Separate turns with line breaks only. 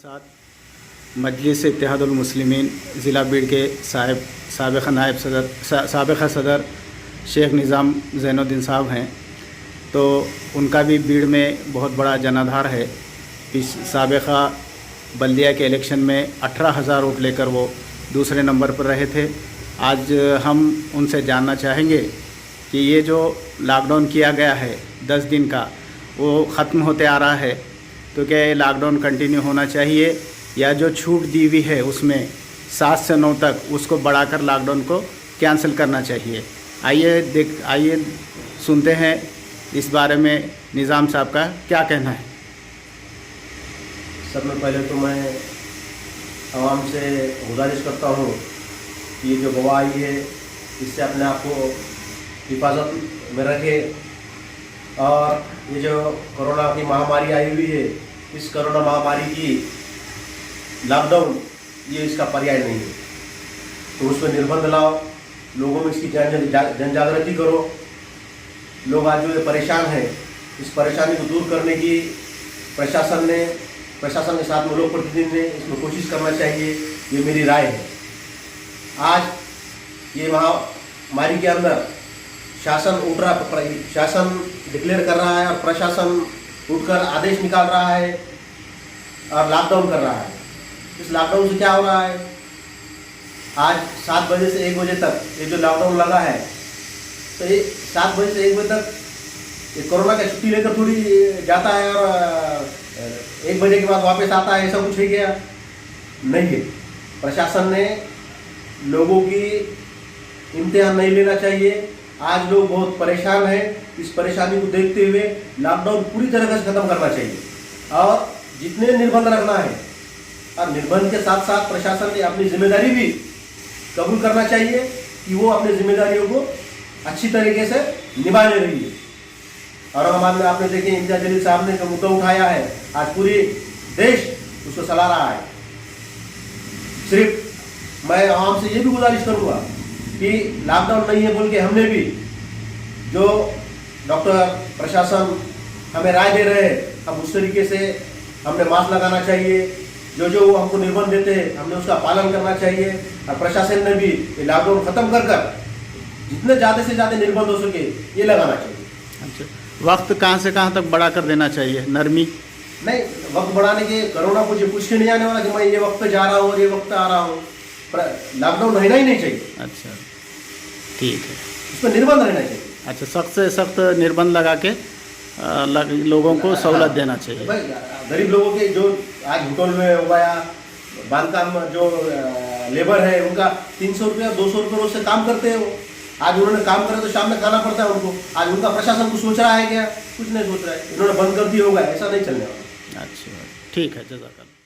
साथ मजलिस इत्तेहादुल मुस्लिमीन ज़िला बीड़ के साबिक़ सदर शेख निज़ाम ज़ैनुद्दीन साहब हैं। तो उनका भी बीड़ में बहुत बड़ा जनाधार है। इस साबिक़ा बल्दिया के इलेक्शन में 18,000 वोट लेकर वो दूसरे नंबर पर रहे थे। आज हम उनसे जानना चाहेंगे कि ये जो लॉकडाउन किया गया है 10 दिन का, वो ख़त्म होते आ रहा है, तो क्या ये लॉकडाउन कंटिन्यू होना चाहिए या जो छूट दी हुई है उसमें 7 से 9 तक उसको बढ़ाकर लॉकडाउन को कैंसिल करना चाहिए। आइए सुनते हैं इस बारे में निज़ाम साहब का क्या कहना है।
सब में पहले तो मैं आवाम से गुजारिश करता हूँ कि ये जो वबा आई है इससे अपने आप को हिफाजत में रखें, और ये जो कोरोना की महामारी आई हुई है, इस कोरोना महामारी की लॉकडाउन ये इसका पर्याय नहीं है। तो उसमें निर्बंध लाओ, लोगों में इसकी जन जागृति करो। लोग आज जो परेशान हैं, इस परेशानी को दूर करने की प्रशासन के साथ में लोक प्रतिनिधि ने इसमें कोशिश करना चाहिए, ये मेरी राय है। आज ये महामारी के अंदर शासन डिक्लेयर कर रहा है और प्रशासन उठकर आदेश निकाल रहा है और लॉकडाउन कर रहा है। इस लॉकडाउन से क्या हो रहा है, आज 7 बजे से 1 बजे तक ये जो लॉकडाउन लगा है, तो ये 7 बजे से 1 बजे तक ये कोरोना का छुट्टी लेकर थोड़ी जाता है और 1 बजे के बाद वापस आता है, ऐसा कुछ है क्या? नहीं है। प्रशासन ने लोगों की इम्तिहान नहीं लेना चाहिए। आज लोग बहुत परेशान हैं, इस परेशानी को देखते हुए लॉकडाउन पूरी तरह से ख़त्म करना चाहिए और जितने निर्बंध रखना है, और निर्बंध के साथ साथ प्रशासन ने अपनी जिम्मेदारी भी कबूल करना चाहिए कि वो अपनी जिम्मेदारियों को अच्छी तरीके से निभाने रही है। और हमारे में आपने देखे इम्तियाज जलील साहब ने जो मुद्दा उठाया है, आज पूरी देश उसको सलाह रहा है। सिर्फ मैं आवाम से ये भी गुजारिश करूँगा कि लॉकडाउन नहीं है बोल के हमने भी जो डॉक्टर प्रशासन हमें राय दे रहे हैं, हम उस तरीके से हमने मास्क लगाना चाहिए। जो वो हमको निर्बंध देते हैं हमने उसका पालन करना चाहिए, और प्रशासन ने भी ये लॉकडाउन ख़त्म कर जितने ज़्यादा से ज़्यादा निर्बंध हो सके ये लगाना चाहिए।
अच्छा, वक्त कहाँ से कहाँ तक बढ़ा कर देना चाहिए? नरमी
नहीं, वक्त बढ़ाने के कोरोना को पूछ के नहीं आने वाला कि मैं ये वक्त पे जा रहा हूँ और ये वक्त आ रहा हूँ। लॉकडाउन रहना ही नहीं चाहिए। अच्छा, ठीक है, उस पर निर्बंध रहना चाहिए। अच्छा, सख्त से सख्त निर्बंध लगा के लोगों को सहूलत देना चाहिए। भाई गरीब लोगों के जो आज होटल में हो गया, बांधकाम जो लेबर है उनका 300 रुपया 200 रुपये रोज से काम करते हैं। वो आज उन्होंने काम करे तो शाम में खाना पड़ता है उनको। आज उनका प्रशासन कुछ सोच रहा है क्या? कुछ नहीं सोच रहा है। इन्होंने बंद कर दिया होगा, ऐसा नहीं चलने वाला।
अच्छा, ठीक है, जज़ाकल्लाह।